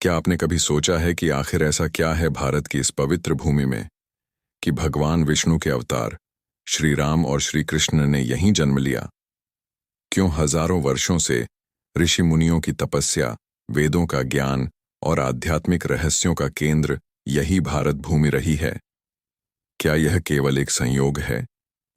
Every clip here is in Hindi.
क्या आपने कभी सोचा है कि आखिर ऐसा क्या है भारत की इस पवित्र भूमि में कि भगवान विष्णु के अवतार श्री राम और श्री कृष्ण ने यहीं जन्म लिया? क्यों हजारों वर्षों से ऋषि मुनियों की तपस्या, वेदों का ज्ञान और आध्यात्मिक रहस्यों का केंद्र यही भारत भूमि रही है? क्या यह केवल एक संयोग है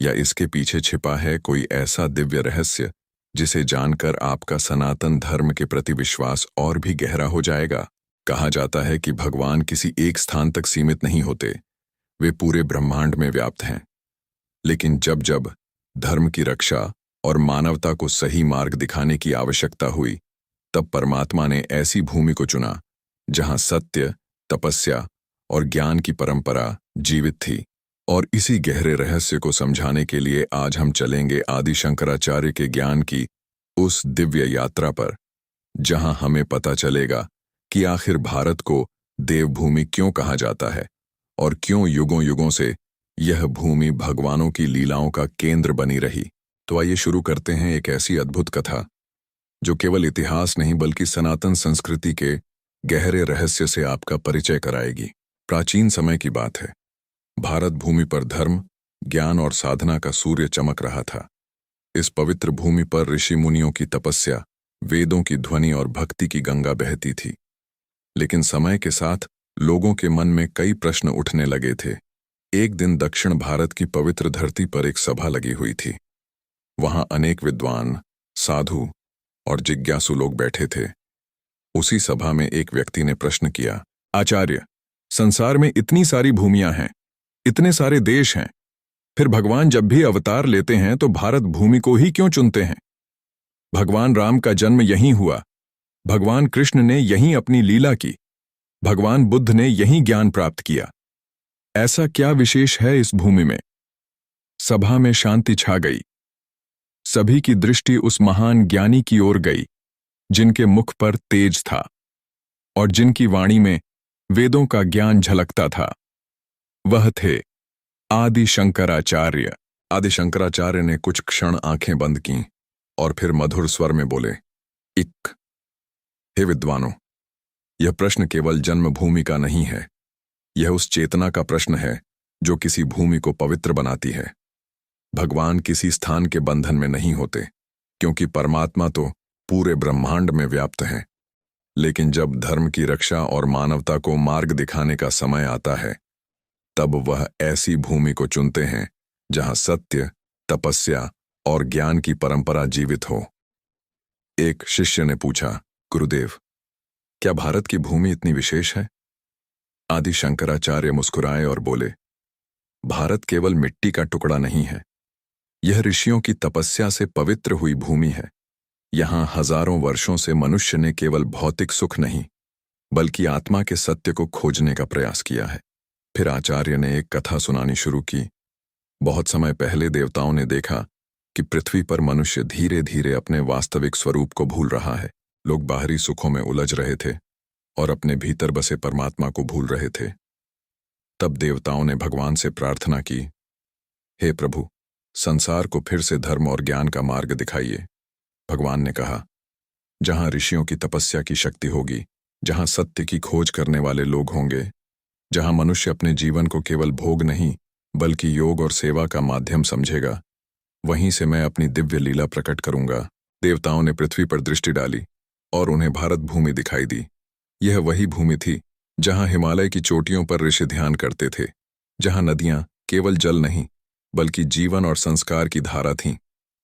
या इसके पीछे छिपा है कोई ऐसा दिव्य रहस्य जिसे जानकर आपका सनातन धर्म के प्रति विश्वास और भी गहरा हो जाएगा? कहा जाता है कि भगवान किसी एक स्थान तक सीमित नहीं होते, वे पूरे ब्रह्मांड में व्याप्त हैं। लेकिन जब जब धर्म की रक्षा और मानवता को सही मार्ग दिखाने की आवश्यकता हुई, तब परमात्मा ने ऐसी भूमि को चुना जहां सत्य, तपस्या और ज्ञान की परंपरा जीवित थी। और इसी गहरे रहस्य को समझाने के लिए आज हम चलेंगे आदि शंकराचार्य के ज्ञान की उस दिव्य यात्रा पर, जहां हमें पता चलेगा कि आखिर भारत को देवभूमि क्यों कहा जाता है और क्यों युगों युगों से यह भूमि भगवानों की लीलाओं का केंद्र बनी रही। तो आइए शुरू करते हैं एक ऐसी अद्भुत कथा जो केवल इतिहास नहीं बल्कि सनातन संस्कृति के गहरे रहस्य से आपका परिचय कराएगी। प्राचीन समय की बात है। भारत भूमि पर धर्म, ज्ञान और साधना का सूर्य चमक रहा था। इस पवित्र भूमि पर ऋषि मुनियों की तपस्या, वेदों की ध्वनि और भक्ति की गंगा बहती थी। लेकिन समय के साथ लोगों के मन में कई प्रश्न उठने लगे थे। एक दिन दक्षिण भारत की पवित्र धरती पर एक सभा लगी हुई थी। वहां अनेक विद्वान, साधु और जिज्ञासु लोग बैठे थे। उसी सभा में एक व्यक्ति ने प्रश्न किया, आचार्य, संसार में इतनी सारी भूमियां हैं, इतने सारे देश हैं, फिर भगवान जब भी अवतार लेते हैं तो भारत भूमि को ही क्यों चुनते हैं? भगवान राम का जन्म यहीं हुआ, भगवान कृष्ण ने यहीं अपनी लीला की, भगवान बुद्ध ने यहीं ज्ञान प्राप्त किया। ऐसा क्या विशेष है इस भूमि में? सभा में शांति छा गई। सभी की दृष्टि उस महान ज्ञानी की ओर गई जिनके मुख पर तेज था और जिनकी वाणी में वेदों का ज्ञान झलकता था। वह थे आदि शंकराचार्य। आदि शंकराचार्य ने कुछ क्षण आंखें बंद कीं और फिर मधुर स्वर में बोले, इक हे विद्वानों, यह प्रश्न केवल जन्मभूमि का नहीं है, यह उस चेतना का प्रश्न है जो किसी भूमि को पवित्र बनाती है। भगवान किसी स्थान के बंधन में नहीं होते, क्योंकि परमात्मा तो पूरे ब्रह्मांड में व्याप्त है। लेकिन जब धर्म की रक्षा और मानवता को मार्ग दिखाने का समय आता है, तब वह ऐसी भूमि को चुनते हैं जहां सत्य, तपस्या और ज्ञान की परंपरा जीवित हो। एक शिष्य ने पूछा, गुरुदेव, क्या भारत की भूमि इतनी विशेष है? आदि शंकराचार्य मुस्कुराए और बोले, भारत केवल मिट्टी का टुकड़ा नहीं है, यह ऋषियों की तपस्या से पवित्र हुई भूमि है। यहां हजारों वर्षों से मनुष्य ने केवल भौतिक सुख नहीं बल्कि आत्मा के सत्य को खोजने का प्रयास किया है। फिर आचार्य ने एक कथा सुनानी शुरू की। बहुत समय पहले देवताओं ने देखा कि पृथ्वी पर मनुष्य धीरे धीरे अपने वास्तविक स्वरूप को भूल रहा है। लोग बाहरी सुखों में उलझ रहे थे और अपने भीतर बसे परमात्मा को भूल रहे थे। तब देवताओं ने भगवान से प्रार्थना की, हे प्रभु, संसार को फिर से धर्म और ज्ञान का मार्ग दिखाइए। भगवान ने कहा, जहां ऋषियों की तपस्या की शक्ति होगी, जहां सत्य की खोज करने वाले लोग होंगे, जहां मनुष्य अपने जीवन को केवल भोग नहीं बल्कि योग और सेवा का माध्यम समझेगा, वहीं से मैं अपनी दिव्य लीला प्रकट करूंगा। देवताओं ने पृथ्वी पर दृष्टि डाली और उन्हें भारत भूमि दिखाई दी। यह वही भूमि थी जहां हिमालय की चोटियों पर ऋषि ध्यान करते थे, जहां नदियां केवल जल नहीं बल्कि जीवन और संस्कार की धारा थीं,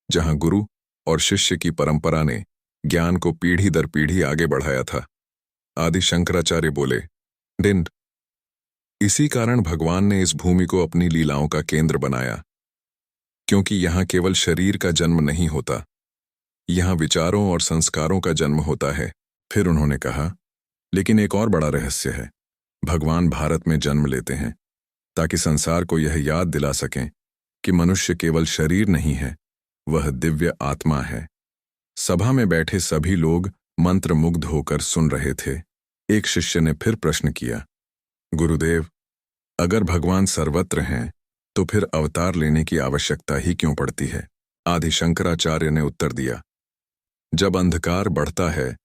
जहां गुरु और शिष्य की परंपरा ने ज्ञान को पीढ़ी दर पीढ़ी आगे बढ़ाया था। आदि शंकराचार्य बोले, डिंड, इसी कारण भगवान ने इस भूमि को अपनी लीलाओं का केंद्र बनाया, क्योंकि यहां केवल शरीर का जन्म नहीं होता, यहां विचारों और संस्कारों का जन्म होता है। फिर उन्होंने कहा, लेकिन एक और बड़ा रहस्य है। भगवान भारत में जन्म लेते हैं ताकि संसार को यह याद दिला सकें कि मनुष्य केवल शरीर नहीं है, वह दिव्य आत्मा है। सभा में बैठे सभी लोग मंत्रमुग्ध होकर सुन रहे थे। एक शिष्य ने फिर प्रश्न किया, गुरुदेव, अगर भगवान सर्वत्र हैं तो फिर अवतार लेने की आवश्यकता ही क्यों पड़ती है? आदि शंकराचार्य ने उत्तर दिया, जब अंधकार बढ़ता है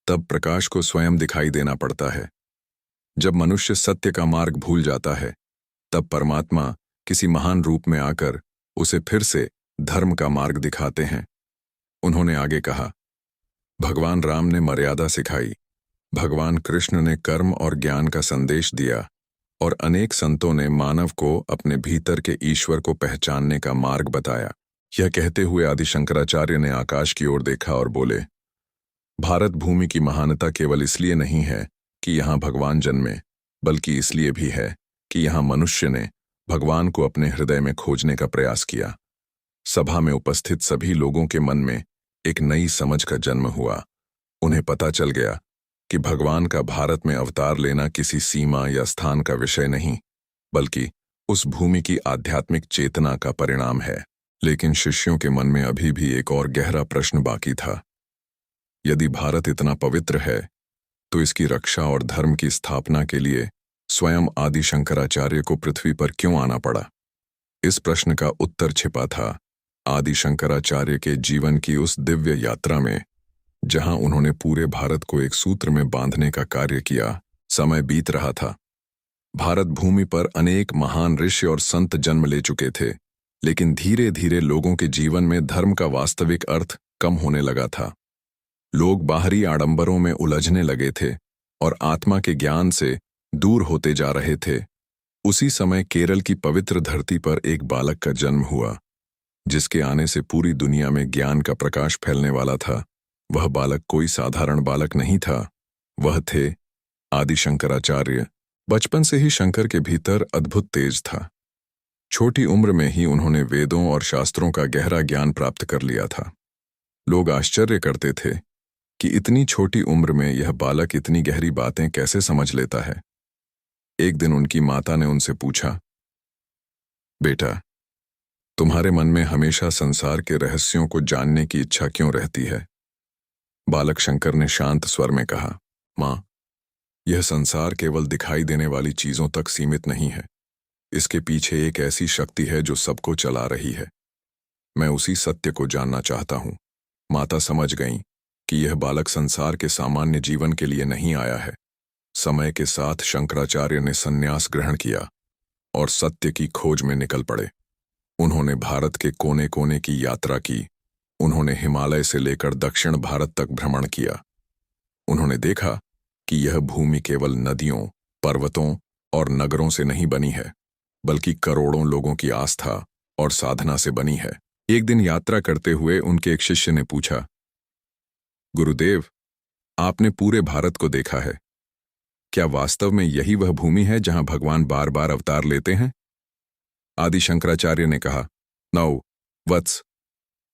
तब प्रकाश को स्वयं दिखाई देना पड़ता है। जब मनुष्य सत्य का मार्ग भूल जाता है, तब परमात्मा किसी महान रूप में आकर उसे फिर से धर्म का मार्ग दिखाते हैं। उन्होंने आगे कहा, भगवान राम ने मर्यादा सिखाई, भगवान कृष्ण ने कर्म और ज्ञान का संदेश दिया और अनेक संतों ने मानव को अपने भीतर के ईश्वर को पहचानने का मार्ग बताया। यह कहते हुए आदि शंकराचार्य ने आकाश की ओर देखा और बोले, भारत भूमि की महानता केवल इसलिए नहीं है कि यहाँ भगवान जन्मे, बल्कि इसलिए भी है कि यहाँ मनुष्य ने भगवान को अपने हृदय में खोजने का प्रयास किया। सभा में उपस्थित सभी लोगों के मन में एक नई समझ का जन्म हुआ। उन्हें पता चल गया कि भगवान का भारत में अवतार लेना किसी सीमा या स्थान का विषय नहीं, बल्कि उस भूमि की आध्यात्मिक चेतना का परिणाम है। लेकिन शिष्यों के मन में अभी भी एक और गहरा प्रश्न बाकी था। यदि भारत इतना पवित्र है, तो इसकी रक्षा और धर्म की स्थापना के लिए स्वयं आदि शंकराचार्य को पृथ्वी पर क्यों आना पड़ा? इस प्रश्न का उत्तर छिपा था आदि शंकराचार्य के जीवन की उस दिव्य यात्रा में, जहां उन्होंने पूरे भारत को एक सूत्र में बांधने का कार्य किया। समय बीत रहा था। भारत भूमि पर अनेक महान ऋषि और संत जन्म ले चुके थे, लेकिन धीरे धीरे लोगों के जीवन में धर्म का वास्तविक अर्थ कम होने लगा था। लोग बाहरी आडंबरों में उलझने लगे थे और आत्मा के ज्ञान से दूर होते जा रहे थे। उसी समय केरल की पवित्र धरती पर एक बालक का जन्म हुआ, जिसके आने से पूरी दुनिया में ज्ञान का प्रकाश फैलने वाला था। वह बालक कोई साधारण बालक नहीं था, वह थे आदि शंकराचार्य। बचपन से ही शंकर के भीतर अद्भुत तेज था। छोटी उम्र में ही उन्होंने वेदों और शास्त्रों का गहरा ज्ञान प्राप्त कर लिया था। लोग आश्चर्य करते थे कि इतनी छोटी उम्र में यह बालक इतनी गहरी बातें कैसे समझ लेता है। एक दिन उनकी माता ने उनसे पूछा, बेटा, तुम्हारे मन में हमेशा संसार के रहस्यों को जानने की इच्छा क्यों रहती है? बालक शंकर ने शांत स्वर में कहा, माँ, यह संसार केवल दिखाई देने वाली चीजों तक सीमित नहीं है। इसके पीछे एक ऐसी शक्ति है जो सबको चला रही है। मैं उसी सत्य को जानना चाहता हूँ। माता समझ गईं कि यह बालक संसार के सामान्य जीवन के लिए नहीं आया है। समय के साथ शंकराचार्य ने संन्यास ग्रहण किया और सत्य की खोज में निकल पड़े। उन्होंने भारत के कोने कोने की यात्रा की। उन्होंने हिमालय से लेकर दक्षिण भारत तक भ्रमण किया। उन्होंने देखा कि यह भूमि केवल नदियों, पर्वतों और नगरों से नहीं बनी है, बल्कि करोड़ों लोगों की आस्था और साधना से बनी है। एक दिन यात्रा करते हुए उनके एक शिष्य ने पूछा, गुरुदेव, आपने पूरे भारत को देखा है, क्या वास्तव में यही वह भूमि है जहां भगवान बार बार अवतार लेते हैं? आदि शंकराचार्य ने कहा, नौ वत्स,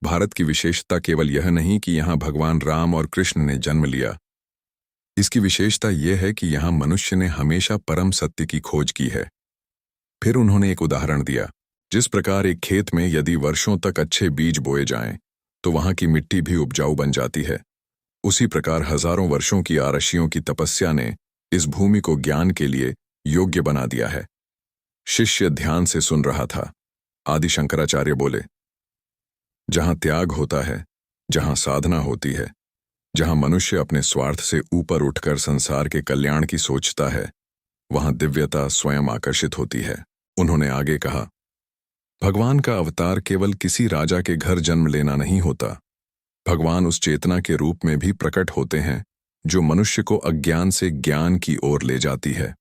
भारत की विशेषता केवल यह नहीं कि यहां भगवान राम और कृष्ण ने जन्म लिया। इसकी विशेषता यह है कि यहां मनुष्य ने हमेशा परम सत्य की खोज की है। फिर उन्होंने एक उदाहरण दिया। जिस प्रकार एक खेत में यदि वर्षों तक अच्छे बीज बोए जाएं, तो वहां की मिट्टी भी उपजाऊ बन जाती है। उसी प्रकार हजारों वर्षों की आरशियों की तपस्या ने इस भूमि को ज्ञान के लिए योग्य बना दिया है। शिष्य ध्यान से सुन रहा था। आदि शंकराचार्य बोले, जहां त्याग होता है, जहां साधना होती है, जहां मनुष्य अपने स्वार्थ से ऊपर उठकर संसार के कल्याण की सोचता है, वहां दिव्यता स्वयं आकर्षित होती है। उन्होंने आगे कहा, भगवान का अवतार केवल किसी राजा के घर जन्म लेना नहीं होता। भगवान उस चेतना के रूप में भी प्रकट होते हैं जो मनुष्य को अज्ञान से ज्ञान की ओर ले जाती है।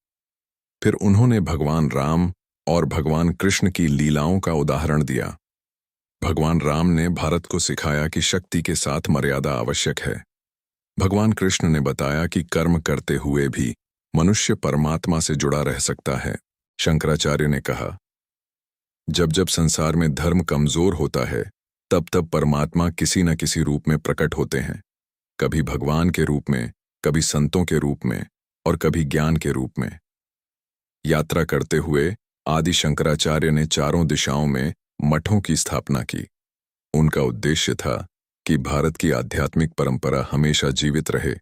फिर उन्होंने भगवान राम और भगवान कृष्ण की लीलाओं का उदाहरण दिया। भगवान राम ने भारत को सिखाया कि शक्ति के साथ मर्यादा आवश्यक है। भगवान कृष्ण ने बताया कि कर्म करते हुए भी मनुष्य परमात्मा से जुड़ा रह सकता है। शंकराचार्य ने कहा, जब जब संसार में धर्म कमजोर होता है, तब तब परमात्मा किसी न किसी रूप में प्रकट होते हैं, कभी भगवान के रूप में, कभी संतों के रूप में और कभी ज्ञान के रूप में। यात्रा करते हुए आदि शंकराचार्य ने चारों दिशाओं में मठों की स्थापना की। उनका उद्देश्य था कि भारत की आध्यात्मिक परंपरा हमेशा जीवित रहे।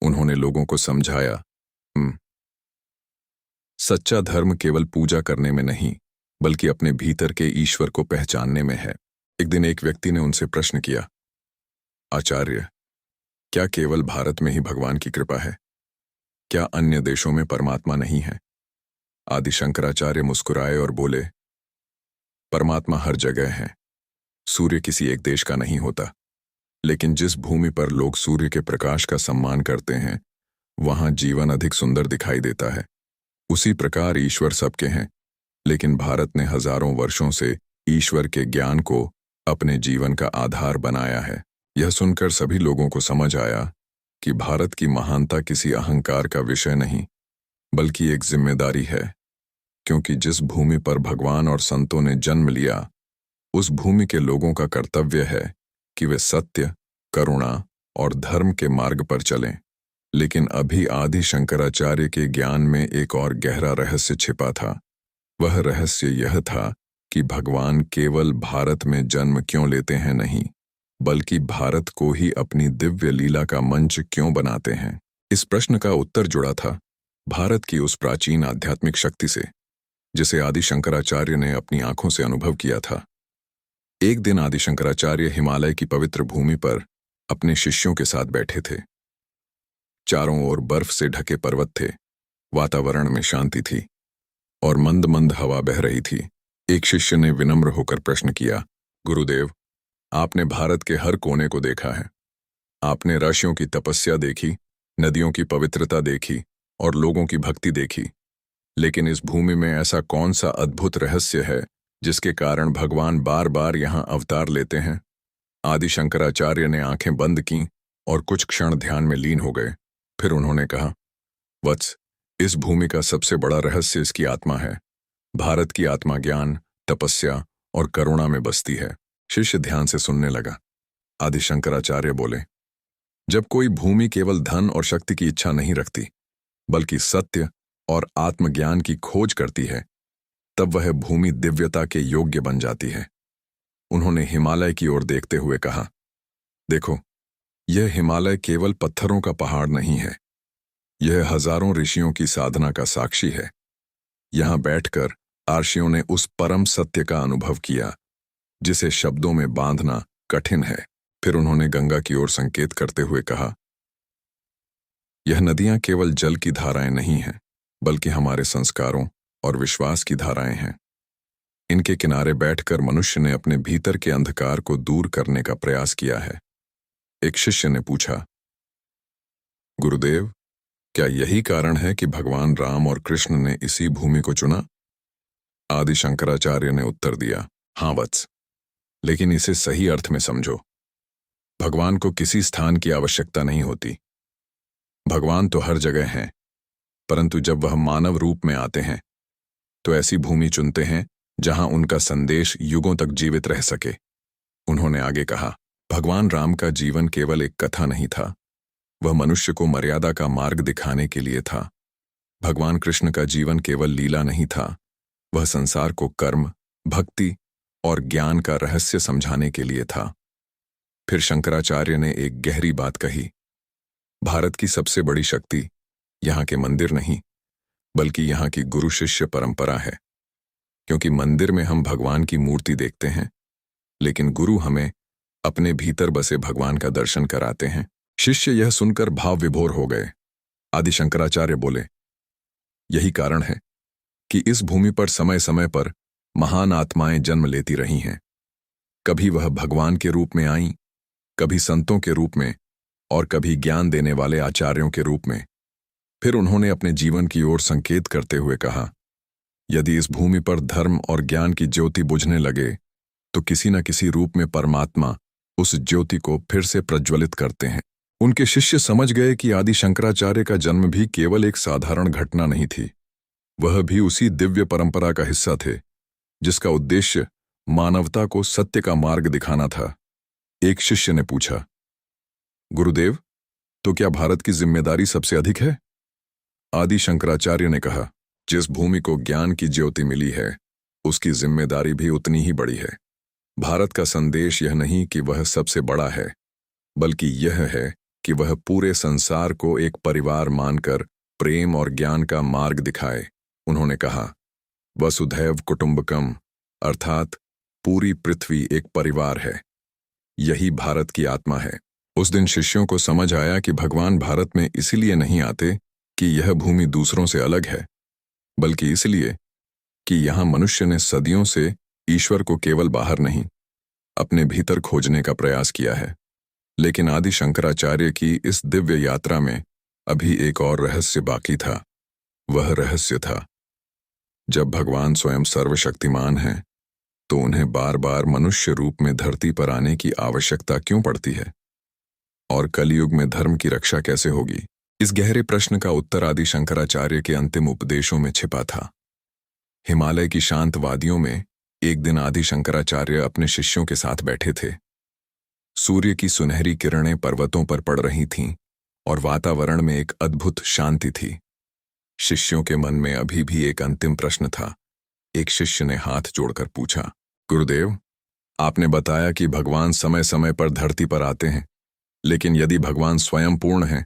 उन्होंने लोगों को समझाया, सच्चा धर्म केवल पूजा करने में नहीं, बल्कि अपने भीतर के ईश्वर को पहचानने में है। एक दिन एक व्यक्ति ने उनसे प्रश्न किया, आचार्य, क्या केवल भारत में ही भगवान की कृपा है? क्या अन्य देशों में परमात्मा नहीं है? आदि शंकराचार्य मुस्कुराए और बोले, परमात्मा हर जगह है। सूर्य किसी एक देश का नहीं होता, लेकिन जिस भूमि पर लोग सूर्य के प्रकाश का सम्मान करते हैं, वहां जीवन अधिक सुंदर दिखाई देता है। उसी प्रकार ईश्वर सबके हैं, लेकिन भारत ने हजारों वर्षों से ईश्वर के ज्ञान को अपने जीवन का आधार बनाया है। यह सुनकर सभी लोगों को समझ आया कि भारत की महानता किसी अहंकार का विषय नहीं, बल्कि एक जिम्मेदारी है, क्योंकि जिस भूमि पर भगवान और संतों ने जन्म लिया, उस भूमि के लोगों का कर्तव्य है कि वे सत्य, करुणा और धर्म के मार्ग पर चलें। लेकिन अभी आदि शंकराचार्य के ज्ञान में एक और गहरा रहस्य छिपा था। वह रहस्य यह था कि भगवान केवल भारत में जन्म क्यों लेते हैं नहीं, बल्कि भारत को ही अपनी दिव्य लीला का मंच क्यों बनाते हैं। इस प्रश्न का उत्तर जुड़ा था भारत की उस प्राचीन आध्यात्मिक शक्ति से, जिसे आदि शंकराचार्य ने अपनी आंखों से अनुभव किया था। एक दिन आदि शंकराचार्य हिमालय की पवित्र भूमि पर अपने शिष्यों के साथ बैठे थे। चारों ओर बर्फ से ढके पर्वत थे, वातावरण में शांति थी और मंद मंद हवा बह रही थी। एक शिष्य ने विनम्र होकर प्रश्न किया, गुरुदेव, आपने भारत के हर कोने को देखा है। आपने ऋषियों की तपस्या देखी, नदियों की पवित्रता देखी और लोगों की भक्ति देखी, लेकिन इस भूमि में ऐसा कौन सा अद्भुत रहस्य है जिसके कारण भगवान बार बार यहाँ अवतार लेते हैं? आदि शंकराचार्य ने आंखें बंद कीं और कुछ क्षण ध्यान में लीन हो गए। फिर उन्होंने कहा, वत्स, इस भूमि का सबसे बड़ा रहस्य इसकी आत्मा है। भारत की आत्मा ज्ञान, तपस्या और करुणा में बसती है। शिष्य ध्यान से सुनने लगा। आदि शंकराचार्य बोले, जब कोई भूमि केवल धन और शक्ति की इच्छा नहीं रखती, बल्कि सत्य और आत्मज्ञान की खोज करती है, तब वह भूमि दिव्यता के योग्य बन जाती है। उन्होंने हिमालय की ओर देखते हुए कहा, देखो, यह हिमालय केवल पत्थरों का पहाड़ नहीं है, यह हजारों ऋषियों की साधना का साक्षी है। यहां बैठकर आर्षियों ने उस परम सत्य का अनुभव किया जिसे शब्दों में बांधना कठिन है। फिर उन्होंने गंगा की ओर संकेत करते हुए कहा, यह नदियां केवल जल की धाराएं नहीं हैं, बल्कि हमारे संस्कारों और विश्वास की धाराएं हैं। इनके किनारे बैठकर मनुष्य ने अपने भीतर के अंधकार को दूर करने का प्रयास किया है। एक शिष्य ने पूछा, गुरुदेव, क्या यही कारण है कि भगवान राम और कृष्ण ने इसी भूमि को चुना? आदि शंकराचार्य ने उत्तर दिया, हाँ वत्स, लेकिन इसे सही अर्थ में समझो। भगवान को किसी स्थान की आवश्यकता नहीं होती। भगवान तो हर जगह हैं, परंतु जब वह मानव रूप में आते हैं, तो ऐसी भूमि चुनते हैं जहां उनका संदेश युगों तक जीवित रह सके। उन्होंने आगे कहा, भगवान राम का जीवन केवल एक कथा नहीं था, वह मनुष्य को मर्यादा का मार्ग दिखाने के लिए था। भगवान कृष्ण का जीवन केवल लीला नहीं था, वह संसार को कर्म, भक्ति और ज्ञान का रहस्य समझाने के लिए था। फिर शंकराचार्य ने एक गहरी बात कही, भारत की सबसे बड़ी शक्ति यहाँ के मंदिर नहीं, बल्कि यहाँ की गुरु शिष्य परंपरा है। क्योंकि मंदिर में हम भगवान की मूर्ति देखते हैं, लेकिन गुरु हमें अपने भीतर बसे भगवान का दर्शन कराते हैं। शिष्य यह सुनकर भाव विभोर हो गए। आदि शंकराचार्य बोले, यही कारण है कि इस भूमि पर समय समय पर महान आत्माएं जन्म लेती रही हैं। कभी वह भगवान के रूप में आईं, कभी संतों के रूप में और कभी ज्ञान देने वाले आचार्यों के रूप में। फिर उन्होंने अपने जीवन की ओर संकेत करते हुए कहा, यदि इस भूमि पर धर्म और ज्ञान की ज्योति बुझने लगे, तो किसी न किसी रूप में परमात्मा उस ज्योति को फिर से प्रज्वलित करते हैं। उनके शिष्य समझ गए कि आदि शंकराचार्य का जन्म भी केवल एक साधारण घटना नहीं थी, वह भी उसी दिव्य परंपरा का हिस्सा थे जिसका उद्देश्य मानवता को सत्य का मार्ग दिखाना था। एक शिष्य ने पूछा, गुरुदेव, तो क्या भारत की जिम्मेदारी सबसे अधिक है? आदि शंकराचार्य ने कहा, जिस भूमि को ज्ञान की ज्योति मिली है, उसकी जिम्मेदारी भी उतनी ही बड़ी है। भारत का संदेश यह नहीं कि वह सबसे बड़ा है, बल्कि यह है कि वह पूरे संसार को एक परिवार मानकर प्रेम और ज्ञान का मार्ग दिखाए। उन्होंने कहा, वसुधैव कुटुंबकम, अर्थात पूरी पृथ्वी एक परिवार है। यही भारत की आत्मा है। उस दिन शिष्यों को समझ आया कि भगवान भारत में इसीलिए नहीं आते कि यह भूमि दूसरों से अलग है, बल्कि इसलिए कि यहाँ मनुष्य ने सदियों से ईश्वर को केवल बाहर नहीं, अपने भीतर खोजने का प्रयास किया है। लेकिन आदि शंकराचार्य की इस दिव्य यात्रा में अभी एक और रहस्य बाकी था। वह रहस्य था, जब भगवान स्वयं सर्वशक्तिमान हैं, तो उन्हें बार बार मनुष्य रूप में धरती पर आने की आवश्यकता क्यों पड़ती है? और कलयुग में धर्म की रक्षा कैसे होगी? इस गहरे प्रश्न का उत्तर आदि शंकराचार्य के अंतिम उपदेशों में छिपा था। हिमालय की शांत वादियों में एक दिन आदि शंकराचार्य अपने शिष्यों के साथ बैठे थे। सूर्य की सुनहरी किरणें पर्वतों पर पड़ रही थीं और वातावरण में एक अद्भुत शांति थी। शिष्यों के मन में अभी भी एक अंतिम प्रश्न था। एक शिष्य ने हाथ जोड़कर पूछा, गुरुदेव, आपने बताया कि भगवान समय समय पर धरती पर आते हैं, लेकिन यदि भगवान स्वयं पूर्ण हैं,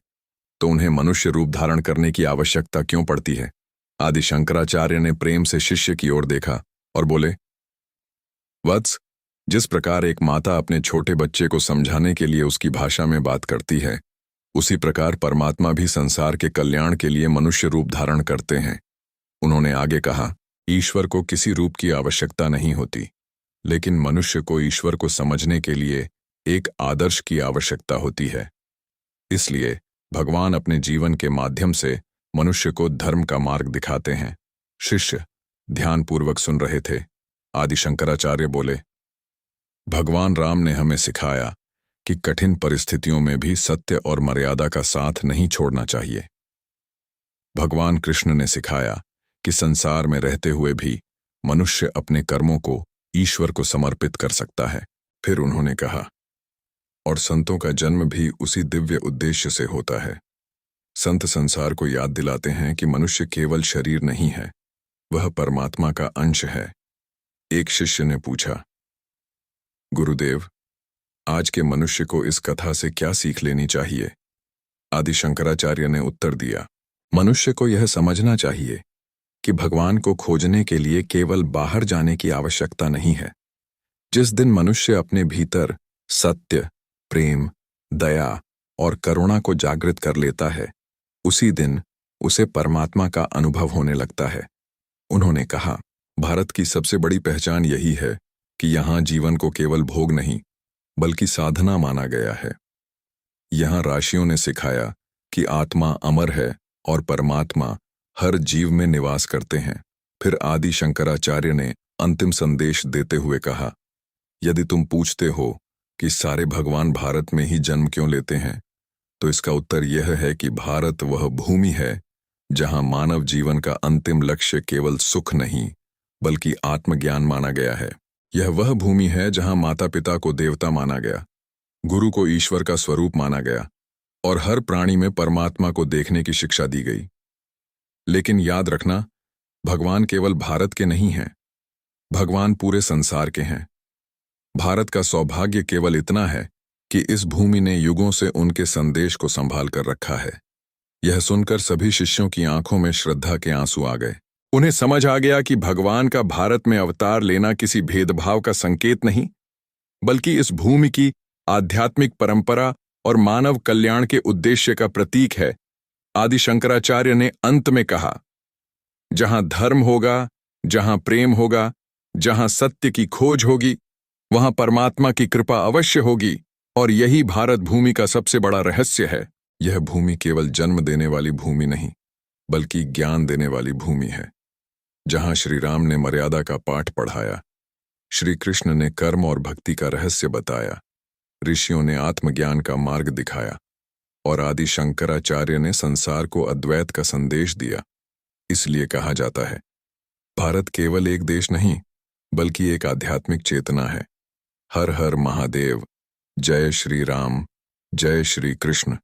तो उन्हें मनुष्य रूप धारण करने की आवश्यकता क्यों पड़ती है? आदि शंकराचार्य ने प्रेम से शिष्य की ओर देखा और बोले, वत्स, जिस प्रकार एक माता अपने छोटे बच्चे को समझाने के लिए उसकी भाषा में बात करती है, उसी प्रकार परमात्मा भी संसार के कल्याण के लिए मनुष्य रूप धारण करते हैं। उन्होंने आगे कहा, ईश्वर को किसी रूप की आवश्यकता नहीं होती, लेकिन मनुष्य को ईश्वर को समझने के लिए एक आदर्श की आवश्यकता होती है। इसलिए भगवान अपने जीवन के माध्यम से मनुष्य को धर्म का मार्ग दिखाते हैं। शिष्य ध्यानपूर्वक सुन रहे थे। आदि शंकराचार्य बोले, भगवान राम ने हमें सिखाया कि कठिन परिस्थितियों में भी सत्य और मर्यादा का साथ नहीं छोड़ना चाहिए। भगवान कृष्ण ने सिखाया कि संसार में रहते हुए भी मनुष्य अपने कर्मों को ईश्वर को समर्पित कर सकता है। फिर उन्होंने कहा, और संतों का जन्म भी उसी दिव्य उद्देश्य से होता है। संत संसार को याद दिलाते हैं कि मनुष्य केवल शरीर नहीं है, वह परमात्मा का अंश है। एक शिष्य ने पूछा, गुरुदेव, आज के मनुष्य को इस कथा से क्या सीख लेनी चाहिए? आदि शंकराचार्य ने उत्तर दिया, मनुष्य को यह समझना चाहिए कि भगवान को खोजने के लिए केवल बाहर जाने की आवश्यकता नहीं है। जिस दिन मनुष्य अपने भीतर सत्य, प्रेम, दया और करुणा को जागृत कर लेता है, उसी दिन उसे परमात्मा का अनुभव होने लगता है। उन्होंने कहा, भारत की सबसे बड़ी पहचान यही है कि यहाँ जीवन को केवल भोग नहीं, बल्कि साधना माना गया है। यहाँ ऋषियों ने सिखाया कि आत्मा अमर है और परमात्मा हर जीव में निवास करते हैं। फिर आदि शंकराचार्य ने अंतिम संदेश देते हुए कहा, यदि तुम पूछते हो कि सारे भगवान भारत में ही जन्म क्यों लेते हैं, तो इसका उत्तर यह है कि भारत वह भूमि है जहां मानव जीवन का अंतिम लक्ष्य केवल सुख नहीं, बल्कि आत्मज्ञान माना गया है। यह वह भूमि है जहां माता पिता को देवता माना गया, गुरु को ईश्वर का स्वरूप माना गया और हर प्राणी में परमात्मा को देखने की शिक्षा दी गई। लेकिन याद रखना, भगवान केवल भारत के नहीं हैं, भगवान पूरे संसार के हैं। भारत का सौभाग्य केवल इतना है कि इस भूमि ने युगों से उनके संदेश को संभाल कर रखा है। यह सुनकर सभी शिष्यों की आंखों में श्रद्धा के आंसू आ गए। उन्हें समझ आ गया कि भगवान का भारत में अवतार लेना किसी भेदभाव का संकेत नहीं, बल्कि इस भूमि की आध्यात्मिक परंपरा और मानव कल्याण के उद्देश्य का प्रतीक है। आदि शंकराचार्य ने अंत में कहा, जहां धर्म होगा, जहां प्रेम होगा, जहां सत्य की खोज होगी, वहां परमात्मा की कृपा अवश्य होगी। और यही भारत भूमि का सबसे बड़ा रहस्य है। यह भूमि केवल जन्म देने वाली भूमि नहीं, बल्कि ज्ञान देने वाली भूमि है। जहां श्री राम ने मर्यादा का पाठ पढ़ाया, श्री कृष्ण ने कर्म और भक्ति का रहस्य बताया, ऋषियों ने आत्मज्ञान का मार्ग दिखाया और आदि शंकराचार्य ने संसार को अद्वैत का संदेश दिया। इसलिए कहा जाता है, भारत केवल एक देश नहीं, बल्कि एक आध्यात्मिक चेतना है। हर हर महादेव। जय श्री राम, जय श्री कृष्ण।